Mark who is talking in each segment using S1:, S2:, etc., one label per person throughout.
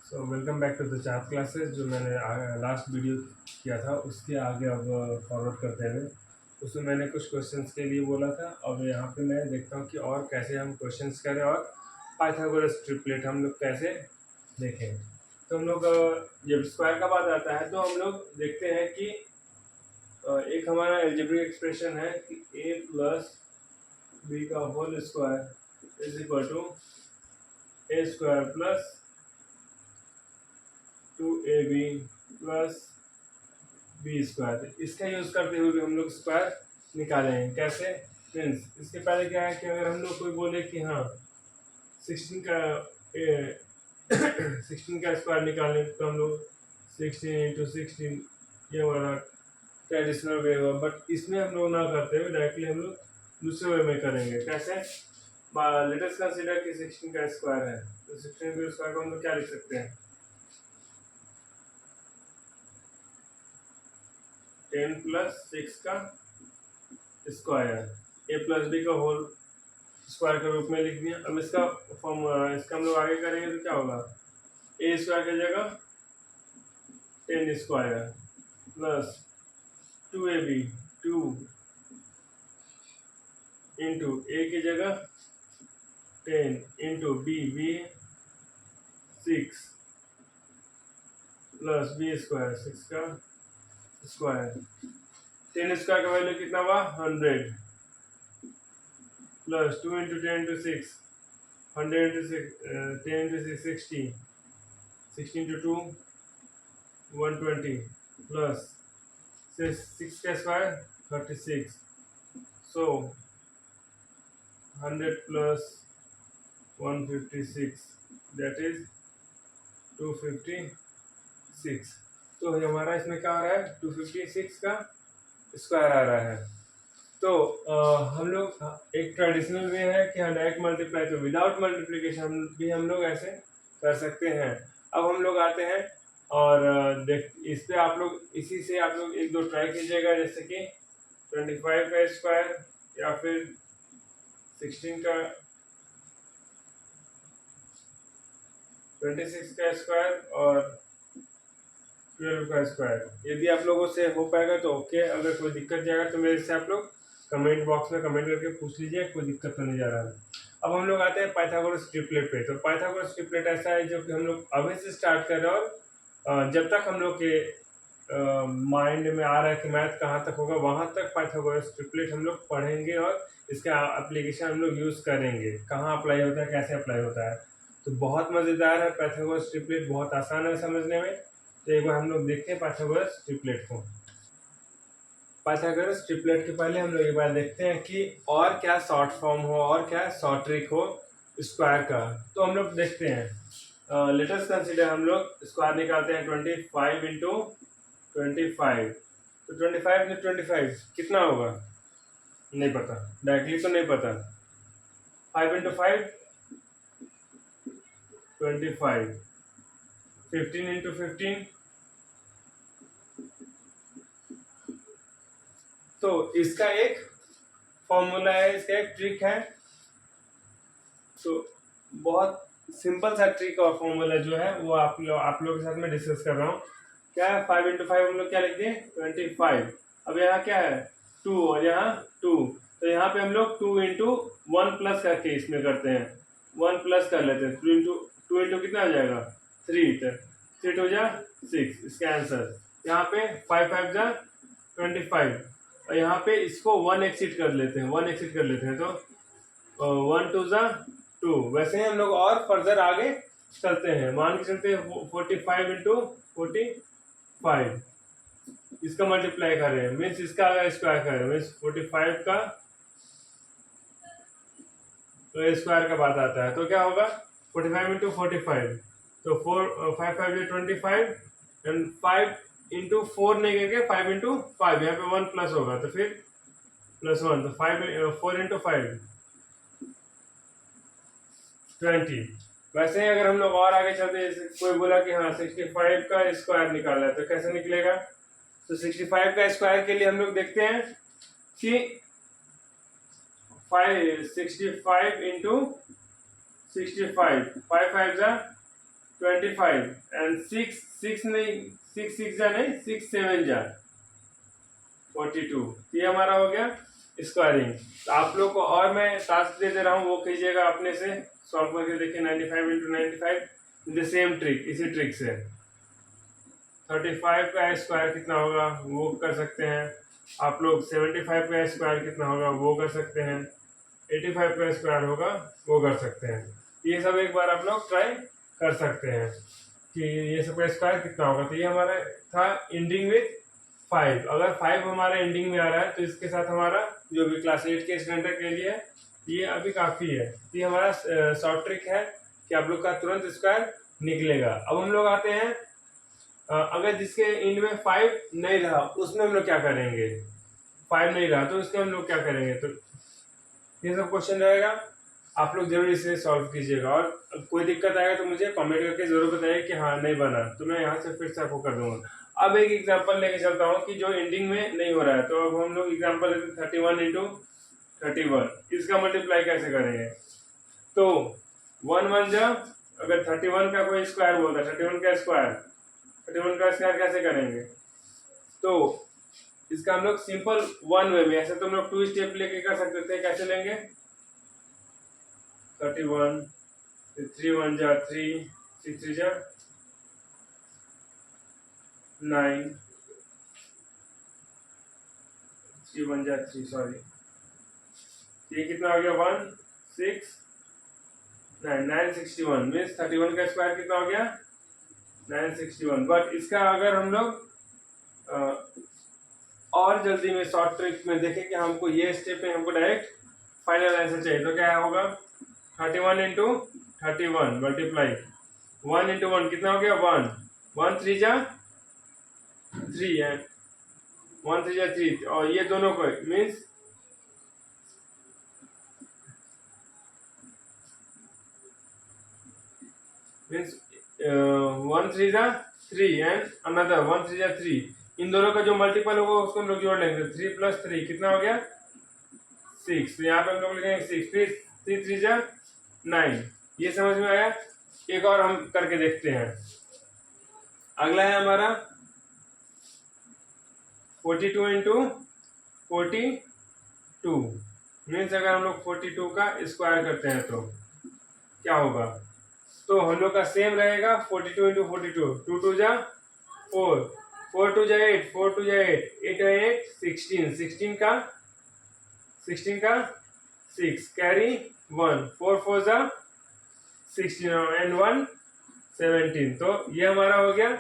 S1: So welcome back to the chart classes. जो मैंने last video किया था उसके आगे अब फॉरवर्ड करते हुए उसमें मैंने कुछ क्वेश्चंस के लिए बोला था। अब यहाँ पे मैं देखता हूँ कि और कैसे हम क्वेश्चंस करें और पाइथागोरस ट्रिपलेट हम लोग कैसे देखें। तो हम लोग जब स्क्वायर का बात आता है तो हम लोग देखते हैं कि एक हमारा एल्जेब्रिक एक्सप्रेशन है कि a प्लस बी का whole square is equal to a square plus 2ab plus b square. इसका यूज करते हुए भी हम लोग स्क्वायर निकालेंगे। कैसे? मीन्स इसके पहले क्या है कि अगर हम लोग कोई बोले कि हाँ 16 का 16 का स्क्वायर निकालने तो हम लोग 16 × 16 ये हमारा ट्रेडिशनल वे होगा। बट इसमें हम लोग ना करते हुए डायरेक्टली हम लोग दूसरे वे में करेंगे। कैसे? लेट अस कंसीडर कि 16 का स्क्वायर है तो 16 के स्क्वायर को हम लोग क्या लिख सकते हैं? 10 प्लस 6 का स्क्वायर ए प्लस बी का होल स्क्वायर के रूप में लिख दिया। अब इसका फॉर्म इसका हम लोग आगे करेंगे तो क्या होगा? ए स्क्वायर की जगह 10 स्क्वायर प्लस 2ab 2 इंटू ए की जगह 10 into b 6 plus b square 6 का स्क्वायर। 10 स्क्वायर का वैल्यू कितना हुआ? 100 plus 2 into 10 into 6 100 into 10 into 6 60 16 into 2 120 plus 6 का square 36। So 100 plus 156 that is 256। तो हमारा इसमें क्या आ रहा है? 256 का स्क्वायर आ रहा है। तो हम लोग एक ट्रेडिशनल वे है कि डायरेक्ट मल्टीप्लाई, तो विदाउट मल्टीप्लिकेशन भी हम लोग ऐसे कर सकते हैं। अब हम लोग आते हैं और देख इस पे आप लोग इसी से आप लोग एक दो ट्राई कीजिएगा, जैसे कि 25 का स्क्वायर या फिर 16 का 26 का स्क्वायर और 12 का स्क्वायर। यदि आप लोगों से हो पाएगा तो ओके, अगर कोई दिक्कत जाएगा तो मेरे से आप लोग कमेंट बॉक्स में कमेंट करके पूछ लीजिए, कोई दिक्कत तो नहीं जा रहा है। अब हम लोग आते हैं पाइथागोरस ट्रिपलेट पे। तो पाइथागोरस ट्रिपलेट ऐसा है जो कि हम लोग अभी से स्टार्ट कर रहे हैं और जब तक हम लोग के माइंड में आ रहा है कि मैथ कहाँ तक होगा वहाँ तक पाइथागोरस ट्रिपलेट हम लोग पढ़ेंगे और इसका एप्लीकेशन हम लोग यूज़ करेंगे, कहाँ अप्लाई होता है, कैसे अप्लाई होता है। तो बहुत मज़ेदार है पाइथागोरस ट्रिपलेट, बहुत आसान है समझने में। तो एक बार हम लोग देखते हैं पाइथागोरस ट्रिपलेट को। पाइथागोरस ट्रिपलेट के पहले हम लोग एक बार देखते हैं कि और क्या शॉर्ट फॉर्म हो और क्या शॉर्ट ट्रिक हो स्क्वायर का। तो हम लोग देखते हैं, लेट अस कंसीडर हम लोग स्क्वायर निकालते हैं 25 इंटू 25। तो 25 इंटू 25 कितना होगा? नहीं पता, डायरेक्टली तो नहीं पता। 5 इंटू 5 25, 15 इंटू 15। तो इसका एक फॉर्मूला है, इसका एक ट्रिक है। तो बहुत सिंपल सा ट्रिक और फॉर्मूला जो है वो आप लोगों के साथ में डिस्कस कर रहा हूँ। क्या है? 5 इंटू 5 हम लोग क्या लिखते हैं? 25। अब यहाँ क्या है? 2 और यहाँ 2। तो यहाँ पे हम लोग 2 इंटू 1 प्लस करके इसमें करते हैं, 1 प्लस कर लेते हैं। 2 इंटू कितना हो जाएगा? 3। तो 3 2 जा 6, इसका आंसर। यहाँ पे 5 5 जा 25 और यहाँ पे इसको 1 एक्सिट कर लेते हैं, 1 एक्सिट कर लेते हैं। तो 1 2 जा 2। वैसे ही हम लोग और फर्दर आगे चलते हैं, मान के चलते हैं 45 इंटू 45, इसका मल्टीप्लाई कर रहे हैं, मीन्स इसका अगर स्क्वायर कर रहे हैं मीन्स 45 का तो स्क्वायर का बात आता है। तो क्या होगा? 45 इंटू 45, तो 5 5 25 एंड 5 इंटू 4 नहीं करके 5 इंटू 5, यहाँ पे 1 प्लस होगा तो फिर +1। तो 4 इंटू 5 20। वैसे ही अगर हम लोग और आगे चलते हैं, जैसे कोई बोला कि हाँ 65 का स्क्वायर निकालना है तो कैसे निकलेगा? तो 65 का स्क्वायर के लिए हम लोग देखते हैं कि 65 इंटू 65, 5 5 जा 25 एंड 6 नहीं, 6 जा नहीं, 6 7 जा 42। ये हमारा हो गया स्क्वायरिंग। तो आप लोग को और मैं टास्क दे दे रहा हूँ, वो कीजिएगा अपने से, सॉल्व करके देखिए। 95 इंटू 95 द सेम ट्रिक, इसी ट्रिक से 35 का स्क्वायर कितना होगा वो कर सकते हैं आप लोग। 75 का स्क्वायर कितना होगा वो कर सकते हैं। 85 का स्क्वायर होगा वो कर सकते हैं। ये सब एक बार आप लोग ट्राई कर सकते हैं कि ये सब का स्क्वायर कितना होगा। तो ये हमारा था एंडिंग विथ 5। अगर 5 हमारा एंडिंग में आ रहा है तो इसके साथ हमारा जो भी क्लास 8 के स्टैंडर्ड के लिए है ये अभी काफ़ी है। ये हमारा शॉर्ट ट्रिक है कि आप लोग का तुरंत स्क्वायर निकलेगा। अब हम लोग आते हैं अगर जिसके एंड में 5 नहीं रहा उसमें हम लोग क्या करेंगे। 5 नहीं रहा तो उसके हम लोग क्या करेंगे। तो ये सब क्वेश्चन रहेगा, आप लोग जरूर इसे सॉल्व कीजिएगा। और कोई दिक्कत आएगा तो मुझे कमेंट करके जरूर बताइए कि हाँ नहीं बना, तो मैं यहाँ से फिर से आपको कर दूंगा। अब एक एग्जांपल लेके चलता हूँ कि जो एंडिंग में नहीं हो रहा है। तो अब हम लोग एग्जांपल लेते हैं 31 इंटू 31। इसका मल्टीप्लाई कैसे करेंगे। तो 1 1 जा, अगर 31 का कोई स्क्वायर बोलता है, 31 का स्क्वायर कैसे करेंगे। तो इसका हम लोग सिंपल वन वे में, ऐसे तो हम लोग 2 स्टेप लेके कर सकते थे। कैसे लेंगे, 31 3 1 जा 3, 6 3 जा 9, 3 1 जा 3, सॉरी ये कितना हो गया 1 6 9 961 मीन्स 31 का स्क्वायर कितना हो गया 961। बट इसका अगर हम लोग और जल्दी में शॉर्ट ट्रिक में देखें कि हमको ये स्टेप में हमको डायरेक्ट फाइनल आंसर चाहिए, तो क्या होगा 31 इंटू 31 मल्टीप्लाई 1 इंटू 1 कितना हो गया 1 1 3 जा 3 है 1 3 जा 3, और ये दोनों को मीन्स मीन्स 1 3 जा 3 एंड अनदर 1 3 जा 3, इन दोनों का जो मल्टीपल होगा उसको हम लोग जोड़ लेंगे। 3 + 3 कितना हो गया 6, तो यहाँ पे हम लोग लिखेंगे 6, फिर 3 3 जा 9। ये समझ में आया। एक और हम करके देखते हैं। अगला है हमारा 42 इंटू 42 मीन्स अगर हम लोग 42 का स्क्वायर करते हैं तो क्या होगा। तो हम लोग का सेम रहेगा 42 इंटू 42, 2 2 जा 4, 4 2 जा 8, 4 2 जा 8, 8 8 16, 16 का 6 कैरी 1, 4 4 जा 16 एंड 1 17। तो ये हमारा हो गया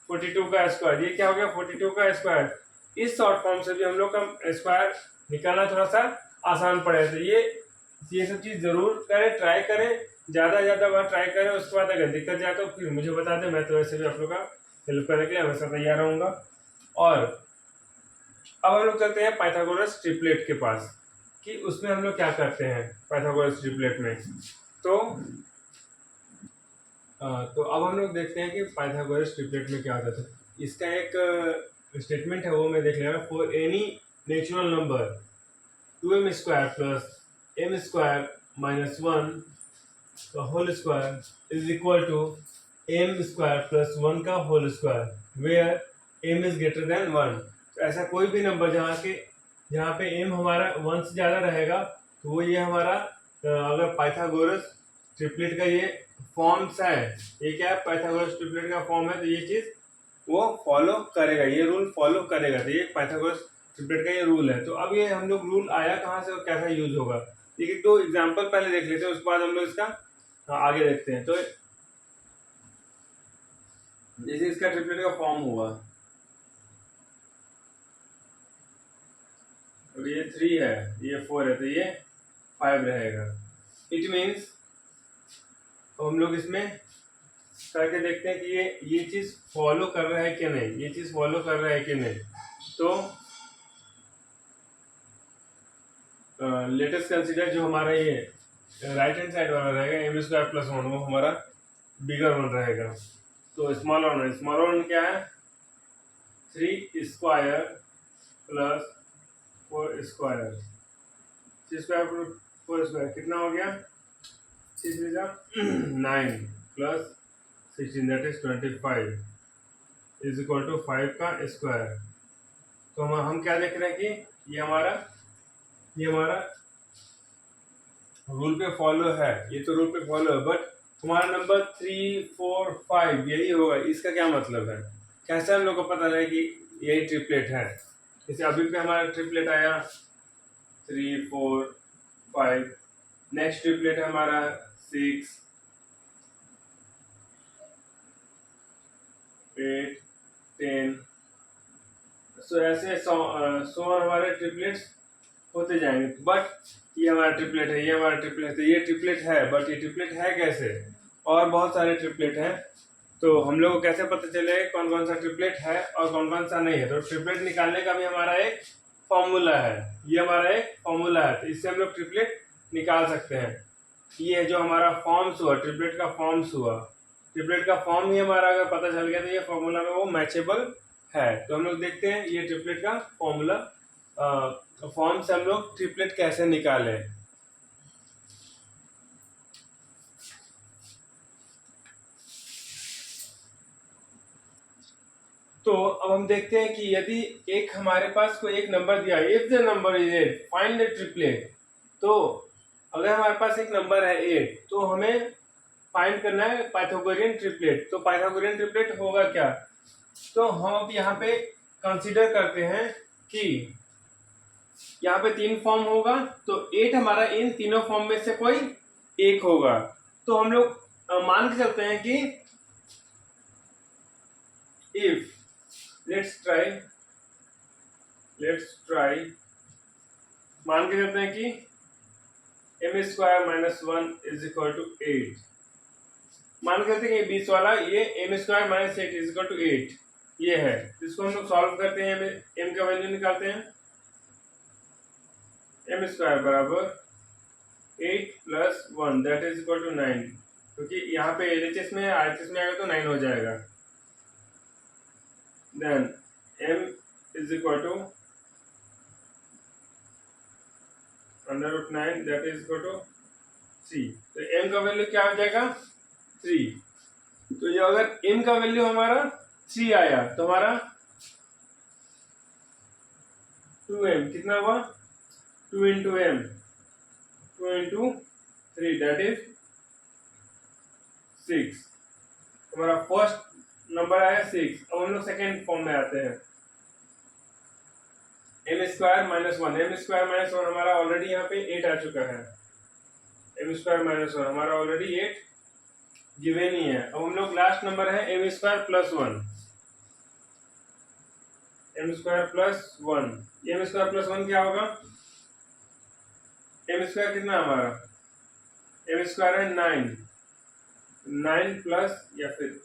S1: 42 का स्क्वायर। ये क्या हो गया 42 का स्क्वायर। इस शॉर्ट फॉर्म से भी हम लोग का स्क्वायर निकालना थोड़ा सा आसान पड़े। तो ये सब चीज़ जरूर करें, ट्राई करें, ज़्यादा बार ट्राई करें। उसके बाद अगर दिक्कत जाए तो फिर मुझे बता दें, मैं तो वैसे भी आप लोग का हेल्प करने के लिए हमेशा तैयार रहूँगा। और अब हम लोग चलते हैं पाइथागोरस ट्रिपलेट के पास कि उसमें हम लोग क्या करते हैं पाइथागोरस ट्रिपलेट में। तो अब हम लोग देखते हैं कि पाइथागोरस ट्रिपलेट में क्या होता है। इसका एक स्टेटमेंट है वो मैं देख लेगा। For any natural number 2m² + m² - 1 का whole square is equal to m² + 1 का whole square where m is greater than 1। तो ऐसा कोई भी नंबर जहाँ पे m हमारा 1 से ज़्यादा रहेगा तो वो ये हमारा अगर पाइथागोरस ट्रिपलेट का ये फॉर्म्स है, ये क्या है पाइथागोरस ट्रिपलेट का फॉर्म है, तो ये चीज़ वो फॉलो करेगा, ये रूल फॉलो करेगा। तो ये पाइथागोरस ट्रिपलेट का ये रूल है। तो अब ये हम लोग रूल आया कहाँ से और कैसा यूज होगा, ये तो एग्जांपल पहले देख लेते हैं, उसके बाद हम लोग इसका आगे देखते हैं। तो जैसे इसका ट्रिपलेट का फॉर्म हुआ, और ये 3 है, ये 4 है, तो ये 5 रहेगा। इट मीन्स हम लोग इसमें करके देखते हैं कि ये चीज़ फॉलो कर रहा है कि नहीं, ये चीज़ फॉलो कर रहा है कि नहीं। तो लेटेस्ट कंसीडर जो हमारा ये राइट हैंड साइड वाला रहेगा m² + 1, वो हमारा बिगर वन रहेगा। तो स्मॉल वन क्या है 3² + 4², 3² + 4² कितना हो गया 6 9 + 16 that is 25 is equal to 5 का स्क्वायर। तो हम क्या देख रहे हैं कि ये हमारा रूल पे फॉलो है, ये तो रूल पे फॉलो है, बट हमारा नंबर 3 4 5 यही होगा। इसका क्या मतलब है, कैसे हम लोग को पता लगे कि यही ट्रिपलेट है? जैसे अभी पे हमारा ट्रिपलेट आया 3 4 5, नेक्स्ट ट्रिपलेट है हमारा 6 8 10। सो ऐसे सो हमारे ट्रिपलेट्स होते जाएंगे। बट ये हमारा ट्रिपलेट है, ये हमारा ट्रिपलेट है, तो ये ट्रिपलेट है, बट ये ट्रिपलेट है कैसे? और बहुत सारे ट्रिपलेट हैं, तो हम लोग को कैसे पता चले कौन कौन सा ट्रिपलेट है और कौन कौन सा नहीं है? तो ट्रिपलेट निकालने का भी हमारा एक फॉर्मूला है, ये हमारा एक फॉर्मूला है, तो इससे हम लोग ट्रिपलेट निकाल सकते हैं। ये जो हमारा फॉर्म्स हुआ, ट्रिपलेट का फॉर्म्स हुआ, ट्रिपलेट का फॉर्म ही हमारा अगर पता चल गया तो ये फॉर्मूला में वो मैचेबल है। तो हम लोग देखते हैं ये ट्रिपलेट का फॉर्मूला, फॉर्म से हम लोग ट्रिपलेट कैसे निकालें। तो अब हम देखते हैं कि यदि एक हमारे पास कोई एक नंबर दिया, if the number is 8 find the triplet. तो अगर हमारे पास एक नंबर है 8, तो हमें फाइंड करना है पाइथागोरियन ट्रिपलेट। तो पाइथागोरियन ट्रिपलेट होगा क्या? तो हम अब यहाँ पे कंसीडर करते हैं कि यहाँ पे 3 फॉर्म होगा, तो 8 हमारा इन तीनों फॉर्म में से कोई एक होगा। तो हम लोग मान के चलते हैं कि इफ लेट्स ट्राई मान के चलते हैं कि m square minus 1 is equal to 8। मान के चलते हैं कि बीच वाला ये m square minus 8 is equal to 8 ये है। इसको हम लोग सॉल्व करते हैं, m का वैल्यू निकालते हैं। m स्क्वायर बराबर 8 plus 1 that is equal to 9, क्योंकि यहाँ पे LHS में RHS में आएगा तो 9 हो जाएगा। Then m is equal to under root 9 that is equal to 3। तो m का वैल्यू क्या हो जाएगा? 3। तो ये अगर m का वैल्यू हमारा 3 आया तो हमारा 2m कितना हुआ? 2 into m, 2 into 3 that is 6। हमारा फर्स्ट नंबर आया 6। अब हम लोग सेकेंड फॉर्म में आते हैं, m square minus 1। m square minus 1 हमारा ऑलरेडी यहाँ पे 8 आ चुका है। m स्क्वायर माइनस 1 हमारा ऑलरेडी 8 गिवन ही है। अब हम लोग लास्ट नंबर है m square plus 1। m square plus 1, m square plus 1 क्या होगा? m स्क्वायर कितना हमारा? m स्क्वायर है 9 प्लस, या फिर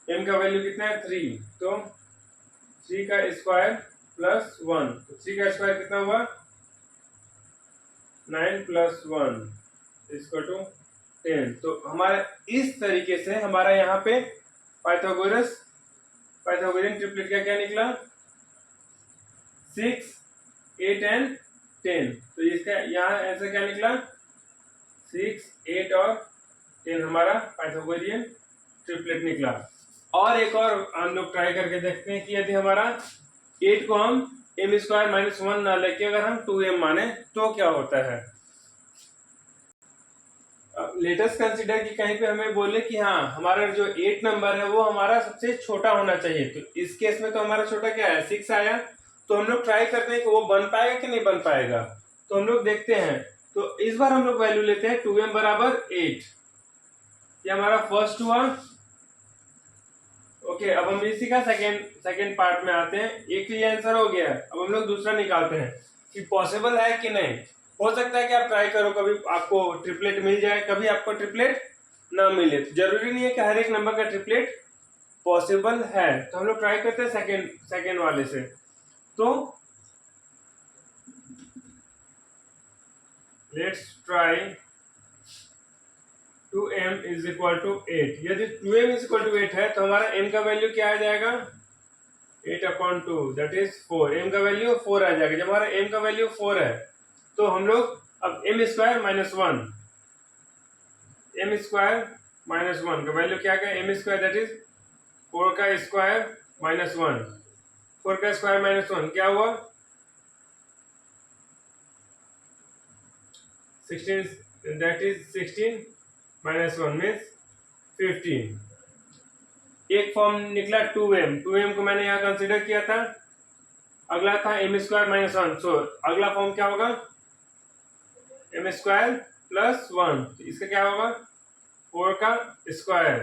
S1: m का वैल्यू कितना है? 3। तो 3 का स्क्वायर प्लस 1, तो 3 का स्क्वायर कितना हुआ? 9 प्लस 1 इक्वल टू 10। तो हमारा इस तरीके से हमारा यहाँ पे पाइथागोरियन ट्रिपलेट का क्या निकला? 6 8 एंड 10। तो इसका यहाँ ऐसा क्या निकला? 6 8 और 10 हमारा पाइथागोरियन ट्रिपलेट निकला। और एक और हम लोग ट्राई करके देखते हैं कि यदि हमारा 8 को हम m स्क्वायर माइनस 1 ना लेके अगर हम 2m माने तो क्या होता है। लेटेस्ट कंसीडर कि कहीं पे हमें बोले कि हाँ हमारा जो 8 नंबर है वो हमारा सबसे छोटा होना चाहिए। तो इस केस में तो हमारा छोटा क्या है? 6 आया। तो हम लोग ट्राई करते हैं कि वो बन पाएगा कि नहीं बन पाएगा। तो हम लोग देखते हैं, तो इस बार हम लोग वैल्यू लेते हैं 2m बराबर 8। ये हमारा फर्स्ट हुआ। ओके, अब हम इसी का सेकेंड पार्ट में आते हैं। एक ये आंसर हो गया, अब हम लोग दूसरा निकालते हैं कि पॉसिबल है कि नहीं। हो सकता है कि आप ट्राई करो, कभी आपको ट्रिपलेट मिल जाए, कभी आपको ट्रिपलेट ना मिले। तो जरूरी नहीं है कि हर एक नंबर का ट्रिपलेट पॉसिबल है। तो हम लोग ट्राई करते हैं सेकेंड वाले से। तो let's try 2m is equal to 8। यदि 2m इज इक्वल टू 8 है तो हमारा m का वैल्यू क्या आ जाएगा? 8/2 दैट इज 4। m का वैल्यू 4 आ जाएगा। जब हमारा m का वैल्यू 4 है तो हम लोग अब m square minus 1 m square minus one का वैल्यू क्या है, एम स्क्वायर दैट इज 4 का स्क्वायर माइनस वन, 4 का स्क्वायर माइनस वन क्या हुआ 16, that is 16 minus one means 15। एक फॉर्म निकला 2m, 2m को मैंने यहाँ कंसिडर किया था। अगला था एम स्क्वायर माइनस वन, सो अगला फॉर्म क्या होगा एम स्क्वायर प्लस वन, इसका क्या होगा 4 का square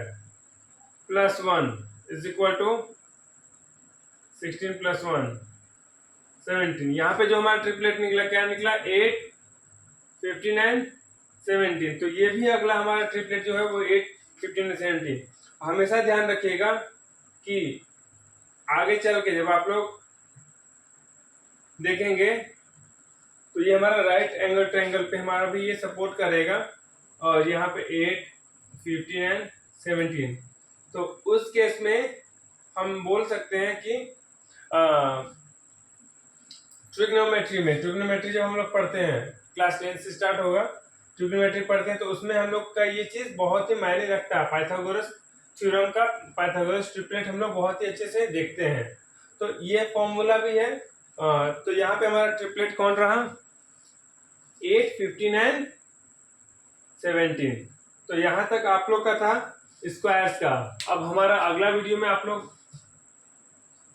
S1: plus one is equal to 16 plus one 17। यहाँ पे जो हमारा ट्रिपलेट निकला क्या निकला 8, 15 एंड 17। तो ये भी अगला हमारा ट्रिपलेट जो है वो 8, 15 एंड 17। हमेशा ध्यान रखिएगा कि आगे चल के जब आप लोग देखेंगे तो ये हमारा राइट एंगल ट्रायंगल पे हमारा भी ये सपोर्ट करेगा, और यहाँ पे 8, 15 एंड 17। तो उस केस में हम बोल सकते हैं कि ट्रिग्नोमेट्री जब हम लोग पढ़ते हैं क्लास 10 से स्टार्ट होगा, ट्रिग्नोमेट्री पढ़ते हैं तो उसमें हम लोग का ये चीज बहुत ही मायने रखता है। पाइथागोरस थ्योरम का पाइथागोरस ट्रिपलेट हम लोग बहुत ही अच्छे से देखते हैं। तो ये फॉर्मूला भी है। तो यहाँ पे हमारा ट्रिपलेट कौन रहा 8, 15 एंड 17। तो यहाँ तक आप लोग का था स्क्वायर्स का। अब हमारा अगला वीडियो में आप लोग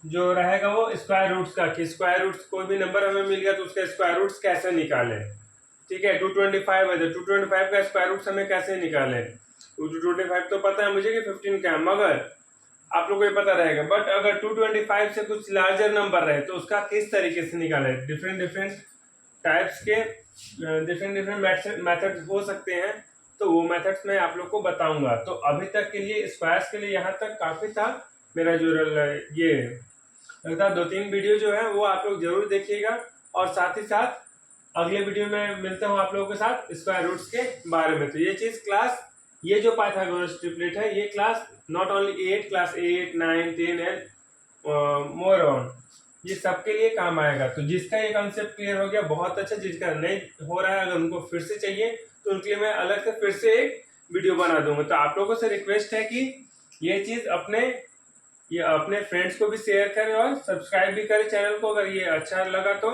S1: जो रहेगा वो स्क्वायर रूट्स का, कि स्क्वायर रूट्स कोई भी नंबर हमें मिल गया तो उसका स्क्वायर रूट्स कैसे निकालें। ठीक है, 225 है तो 225 का स्क्वायर रूट्स हमें कैसे निकालें। 225 तो पता है मुझे कि 15 का है, मगर आप लोग को ये पता रहेगा। बट अगर 225 से कुछ लार्जर नंबर रहे तो उसका किस तरीके से निकालें। डिफरेंट टाइप्स के डिफरेंट मेथड्स हो सकते हैं, तो वो मेथड्स मैं आप लोग को बताऊंगा। तो अभी तक के लिए स्क्वायर्स के लिए यहाँ तक काफी था। मेरा जो ये लगता है 2-3 वीडियो जो है वो आप लोग जरूर देखिएगा, और साथ ही साथ अगले वीडियो में मिलता हूँ आप लोगों के साथ स्क्वायर रूट्स के बारे में। तो ये चीज क्लास, ये जो पाइथागोरस ट्रिपलेट है ये class not only 8, class 8, 9, 10 and more on, ये सबके लिए काम आएगा। तो जिसका ये कॉन्सेप्ट क्लियर हो गया बहुत अच्छा, जिसका नहीं हो रहा है अगर उनको फिर से चाहिए तो उनके लिए मैं अलग से फिर से एक वीडियो बना दूंगा। तो आप लोगों से रिक्वेस्ट है कि ये चीज अपने फ्रेंड्स को भी शेयर करें और सब्सक्राइब भी करें चैनल को अगर ये अच्छा लगा तो,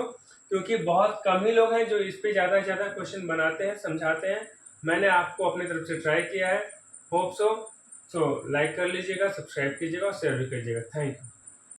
S1: क्योंकि बहुत कम ही लोग हैं जो इस पे ज्यादा से ज्यादा क्वेश्चन बनाते हैं, समझाते हैं। मैंने आपको अपनी तरफ से ट्राई किया है। होप सो लाइक कर लीजिएगा, सब्सक्राइब कीजिएगा और शेयर भी कीजिएगा। Thank you.